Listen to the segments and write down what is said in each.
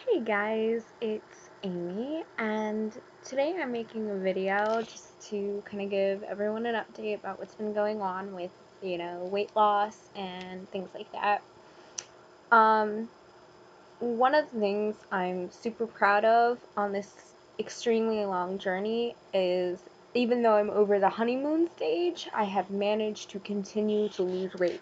Hey guys, it's Amy, and today I'm making a video just to kind of give everyone an update about what's been going on with, weight loss and things like that. Um, One of the things I'm super proud of on this extremely long journey is even though I'm over the honeymoon stage, I have managed to continue to lose weight.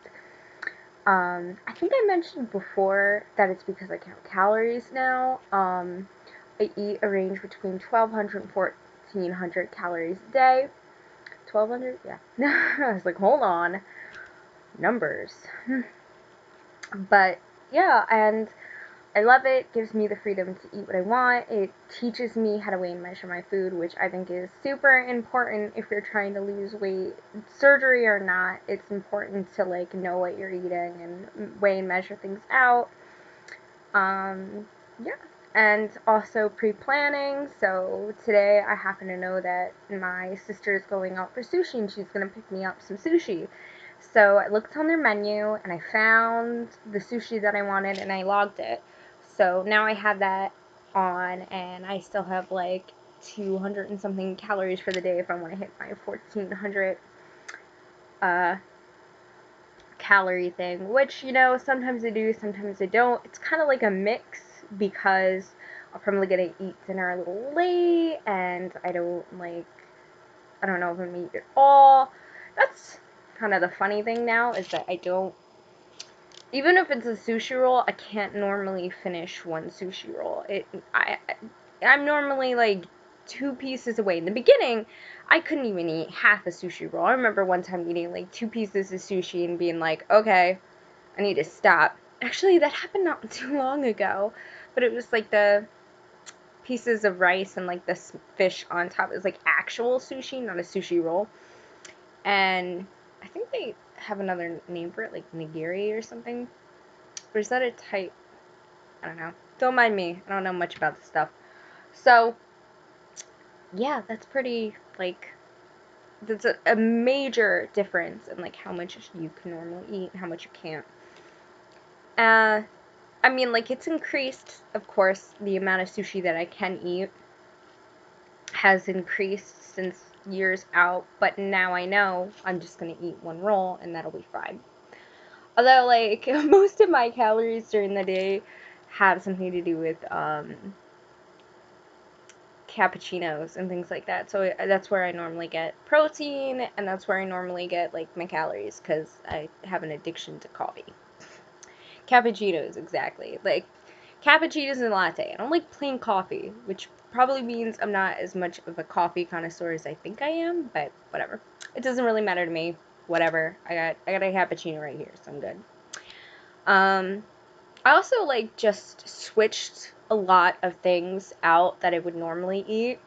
I think I mentioned before that it's because I count calories now. I eat a range between 1,200 and 1,400 calories a day. 1,200? Yeah. I was like, hold on. Numbers. But yeah, and I love it. Gives me the freedom to eat what I want. It teaches me how to weigh and measure my food, which I think is super important if you're trying to lose weight, surgery or not. It's important to know what you're eating and weigh and measure things out. Yeah. And also pre-planning. So today I happen to know that my sister is going out for sushi and she's gonna pick me up some sushi. So I looked on their menu and I found the sushi that I wanted and I logged it. So now I have that on and I still have 200 and something calories for the day if I want to hit my 1,400 uh, calorie thing, which, sometimes I do, sometimes I don't. It's kind of like a mix because I'm probably going to eat dinner a little late and I don't know if I'm going to eat it all. That's kind of the funny thing now is that I don't, even if it's a sushi roll, I can't normally finish one sushi roll. I'm normally two pieces away. In the beginning, I couldn't even eat half a sushi roll. I remember one time eating two pieces of sushi and being like, okay, I need to stop. Actually, that happened not too long ago, but it was the pieces of rice and this fish on top. It was actual sushi, not a sushi roll. And I think they have another name for it, like nigiri or something. Or is that a type? I don't know. Don't mind me. I don't know much about this stuff. So, yeah, that's pretty, that's a major difference in, how much you can normally eat and how much you can't. I mean, it's increased, of course, the amount of sushi that I can eat has increased since years out, but now I know I'm just gonna eat one roll and that'll be fine. Although, most of my calories during the day have something to do with, cappuccinos and things like that. So that's where I normally get protein, and that's where I normally get, my calories, because I have an addiction to coffee. Cappuccinos, exactly. Cappuccinos and latte. I don't like plain coffee, which probably means I'm not as much of a coffee connoisseur as I think I am, but whatever. It doesn't really matter to me. Whatever. I got a cappuccino right here, so I'm good. I also just switched a lot of things out that I would normally eat.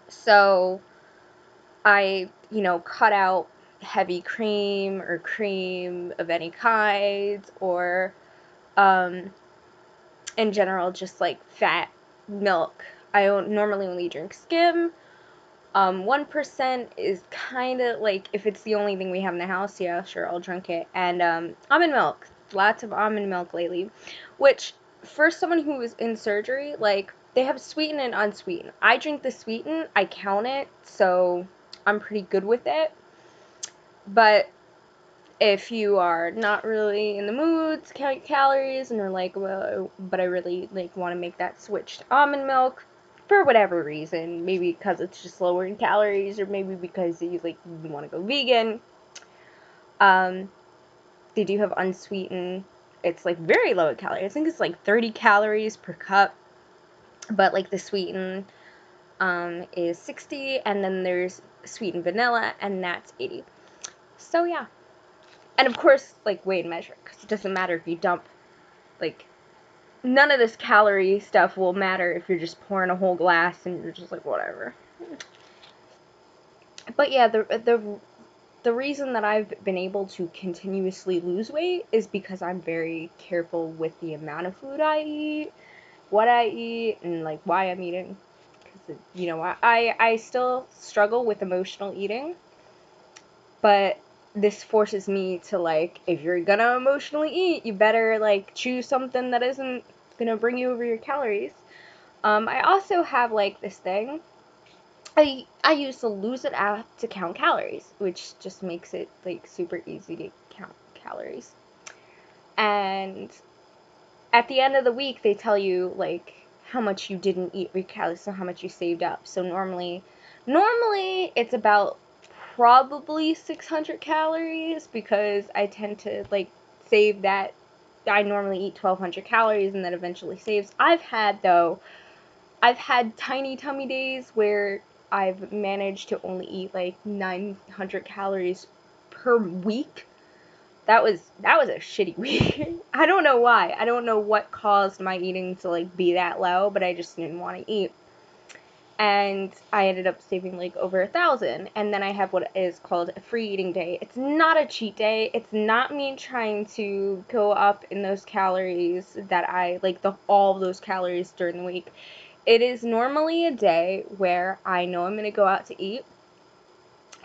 So I, cut out heavy cream or cream of any kind, or in general just fat milk. I don't normally only drink skim. 1% is kind of if it's the only thing we have in the house, yeah, sure, I'll drink it. And almond milk, lots of almond milk lately, which for someone who was in surgery, they have sweetened and unsweetened. I drink the sweetened, I count it, so I'm pretty good with it. But if you are not really in the mood to count calories and are well, but I really want to make that switch to almond milk for whatever reason, maybe because it's just lower in calories, or maybe because you want to go vegan, they do have unsweetened. It's very low in calories. I think it's 30 calories per cup, but the sweetened is 60, and then there's sweetened vanilla, and that's 80. So yeah. And of course, weigh and measure, because it doesn't matter if you dump, none of this calorie stuff will matter if you're just pouring a whole glass and you're just whatever. But yeah, the reason that I've been able to continuously lose weight is because I'm very careful with the amount of food I eat, what I eat, and why I'm eating. Because I still struggle with emotional eating, but this forces me to if you're gonna emotionally eat, you better choose something that isn't gonna bring you over your calories. I also have like this thing. I use the Lose It app to count calories, which just makes it like super easy to count calories. And at the end of the week, they tell you like how much you didn't eat regardless, so how much you saved up. So normally it's about probably 600 calories, because I tend to like save that. I normally eat 1200 calories and that eventually saves. I've had tiny tummy days where I've managed to only eat like 900 calories per week. That was a shitty week. I don't know why. I don't know what caused my eating to like be that low, but I just didn't want to eat. And I ended up saving like over 1,000. And then I have what is called a free eating day. It's not a cheat day. It's not me trying to go up in those calories that I like, all of those calories during the week. It is normally a day where I know I'm gonna go out to eat,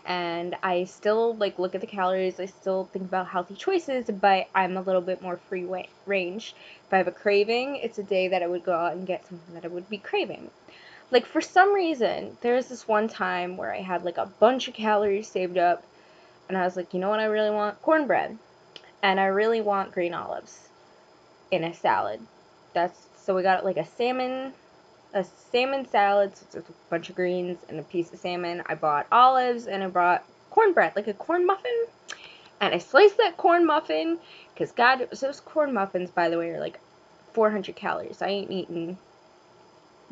and I still like look at the calories. I still think about healthy choices, but I'm a little bit more free range. If I have a craving, it's a day that I would go out and get something that I would be craving. Like, for some reason, there's this one time where I had like a bunch of calories saved up, and I was like, you know what I really want? Cornbread. And I really want green olives in a salad. So we got like a salmon salad, so it's a bunch of greens and a piece of salmon. I bought olives and I brought cornbread, like a corn muffin. And I sliced that corn muffin, because God, those corn muffins, by the way, are like 400 calories. I ain't eating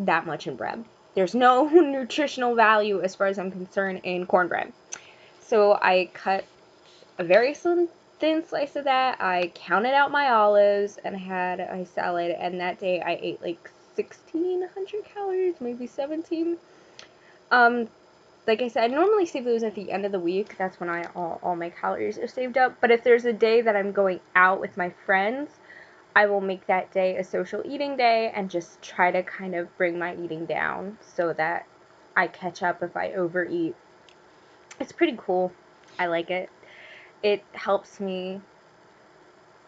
that much in bread. There's no nutritional value, as far as I'm concerned, in cornbread. So I cut a very thin slice of that. I counted out my olives and had my salad. And that day I ate like 1,600 calories, maybe 17. Like I said, I normally save those at the end of the week. That's when all my calories are saved up. But if there's a day that I'm going out with my friends, I will make that day a social eating day and just try to kind of bring my eating down so that I catch up if I overeat. It's pretty cool. I like it. It helps me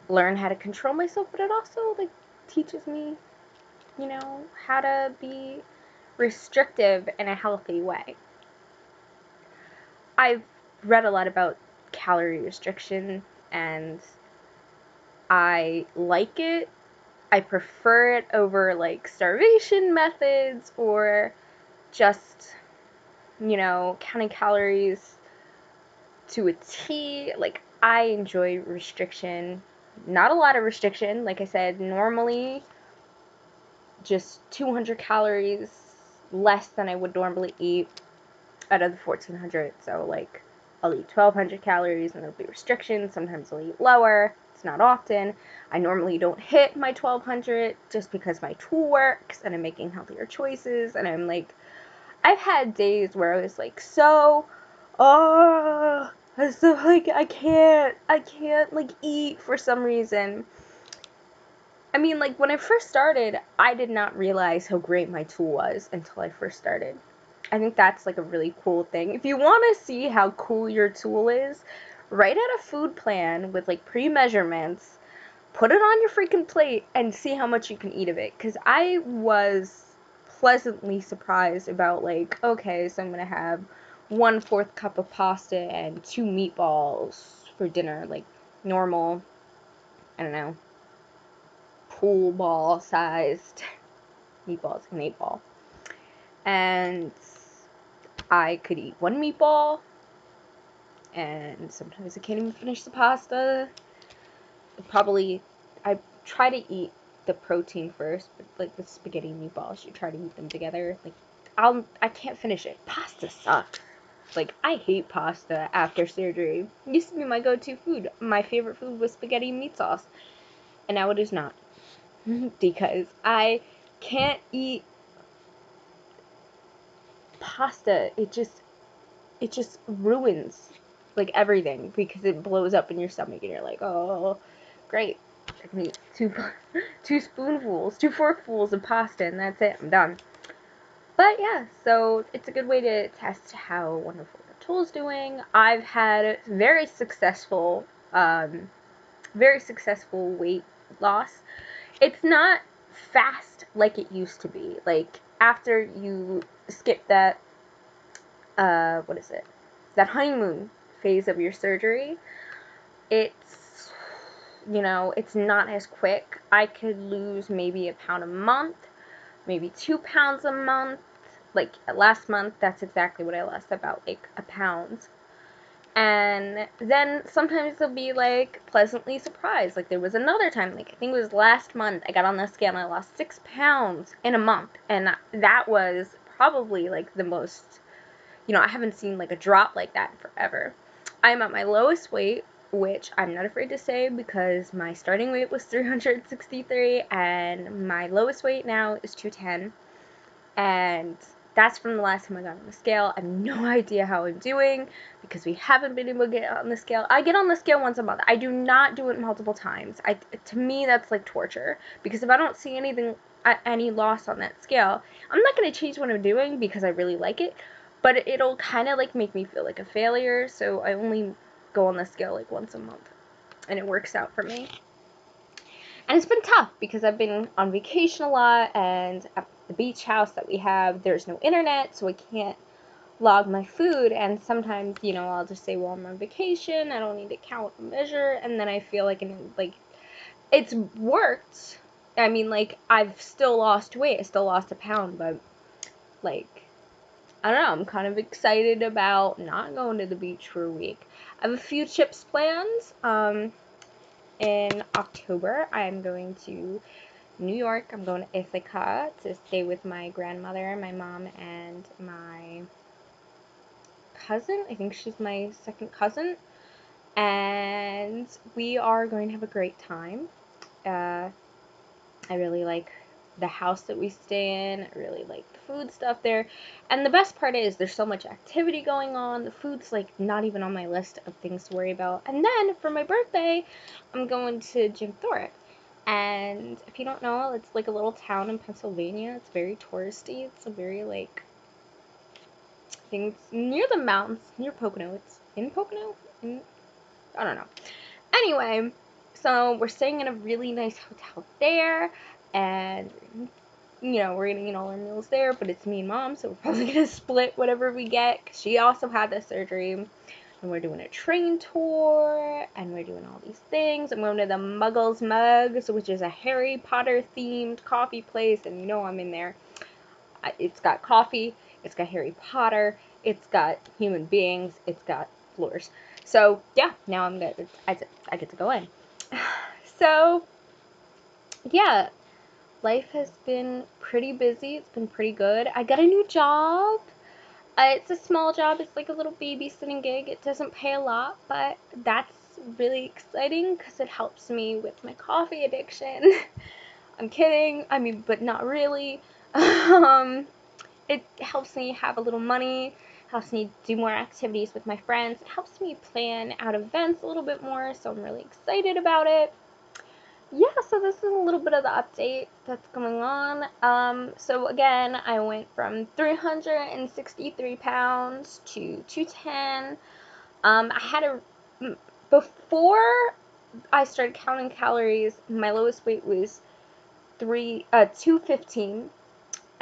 learn how to control myself, but it also like teaches me, how to be restrictive in a healthy way. I've read a lot about calorie restriction, and I like it. I prefer it over like starvation methods, or just, counting calories to a T. Like, I enjoy restriction. Not a lot of restriction. Like I said, normally just 200 calories less than I would normally eat out of the 1,400. So, like, I'll eat 1,200 calories and there'll be restrictions. Sometimes I'll eat lower. It's not often. I normally don't hit my 1,200 just because my tool works and I'm making healthier choices. And I'm like, I've had days where I was like, like, I can't like eat for some reason. I mean, like, when I first started, I did not realize how great my tool was until I first started. I think that's like a really cool thing. If you want to see how cool your tool is, write out a food plan with like pre-measurements, put it on your freaking plate, and see how much you can eat of it. Because I was pleasantly surprised about, like, okay, so I'm gonna have 1/4 cup of pasta and 2 meatballs for dinner, like normal, I don't know, pool ball sized meatballs, an 8-ball. And I could eat 1 meatball, and sometimes I can't even finish the pasta. I try to eat the protein first, but like with spaghetti and meatballs, you try to eat them together. Like, I can't finish it. Pasta sucks. Like, I hate pasta after surgery. It used to be my go-to food. My favorite food was spaghetti and meat sauce, and now it is not. Because I can't eat pasta. It just ruins like everything, because it blows up in your stomach and you're like, oh, great, I can eat two forkfuls of pasta and that's it, I'm done. But yeah, so it's a good way to test how wonderful your tool's doing. I've had very successful weight loss. It's not fast like it used to be. Like, after you skip that, what is it? That honeymoon phase of your surgery, it's, it's not as quick. I could lose maybe a pound a month, maybe 2 pounds a month. Like, last month, that's exactly what I lost, about like a pound. And then sometimes they'll be like pleasantly surprised. Like, there was another time, like I think it was last month, I got on the scale and I lost 6 pounds in a month. And that was probably like the most, I haven't seen like a drop like that in forever. I'm at my lowest weight, which I'm not afraid to say because my starting weight was 363 and my lowest weight now is 210. And that's from the last time I got on the scale. I have no idea how I'm doing because we haven't been able to get on the scale. I get on the scale once a month. I do not do it multiple times. To me, that's like torture, because if I don't see any loss on that scale, I'm not going to change what I'm doing because I really like it, but it'll kind of like make me feel like a failure. So I only go on the scale like once a month, and it works out for me. And it's been tough because I've been on vacation a lot, and at the beach house that we have, there's no internet, so I can't log my food. And sometimes, I'll just say, well, I'm on vacation, I don't need to count or measure, and then I feel like, it's worked. I mean, like, I've still lost weight, I still lost a pound, but, like, I don't know, I'm kind of excited about not going to the beach for a week. I have a few trips planned. In October, I'm going to New York. I'm going to Ithaca to stay with my grandmother, my mom, and my cousin. I think she's my second cousin. And we are going to have a great time. I really like the house that we stay in. I really like the food stuff there. And the best part is there's so much activity going on. The food's like not even on my list of things to worry about. And then for my birthday, I'm going to Jim Thorpe. And if you don't know, it's like a little town in Pennsylvania. It's very touristy. It's a very like, I think it's near the mountains, near Pocono. It's in Pocono? I don't know. Anyway, so we're staying in a really nice hotel there, and we're gonna eat all our meals there, but it's me and mom, so we're probably gonna split whatever we get, because she also had the surgery. And we're doing a train tour, and we're doing all these things. I'm going to the Muggles Mugs, which is a Harry Potter themed coffee place, and I'm in there. It's got coffee, it's got Harry Potter, it's got human beings, it's got floors. So yeah, now I get to go in. So yeah, life has been pretty busy. It's been pretty good. I got a new job. It's a small job. It's like a little babysitting gig. It doesn't pay a lot, but that's really exciting because it helps me with my coffee addiction. I'm kidding. I mean, but not really. It helps me have a little money, helps me do more activities with my friends. It helps me plan out events a little bit more, so I'm really excited about it. Yeah, so this is a little bit of the update that's going on. So again, I went from 363 pounds to 210. Before I started counting calories, my lowest weight was 215.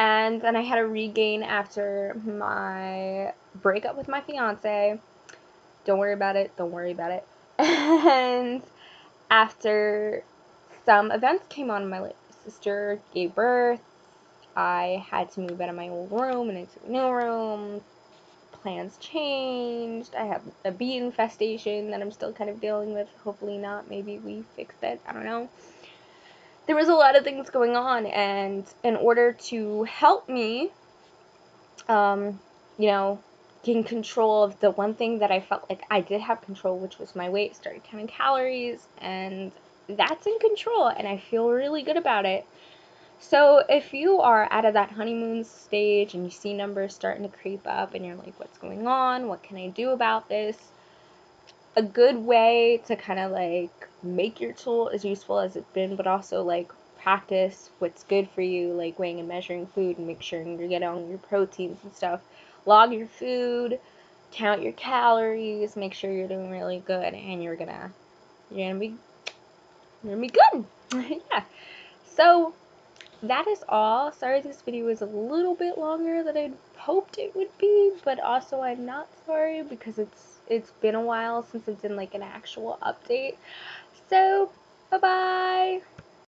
And then I had a regain after my breakup with my fiance. Don't worry about it. Don't worry about it. And after some events came on, my sister gave birth. I had to move out of my old room and into a new room. Plans changed. I have a bee infestation that I'm still kind of dealing with. Hopefully not. Maybe we fixed it. I don't know. There was a lot of things going on, and in order to help me, gain control of the one thing that I felt like I did have control, which was my weight, started counting calories, and that's in control, and I feel really good about it. So if you are out of that honeymoon stage and you see numbers starting to creep up and you're like, what's going on? What can I do about this? A good way to kind of like make your tool as useful as it's been, but also like practice what's good for you, like weighing and measuring food and make sure you're getting all your proteins and stuff. Log your food, count your calories, make sure you're doing really good, and you're gonna be good. Yeah. So that is all. Sorry this video was a little bit longer than I'd hoped it would be, but also I'm not sorry because it's been a while since I've done like an actual update. So, bye bye!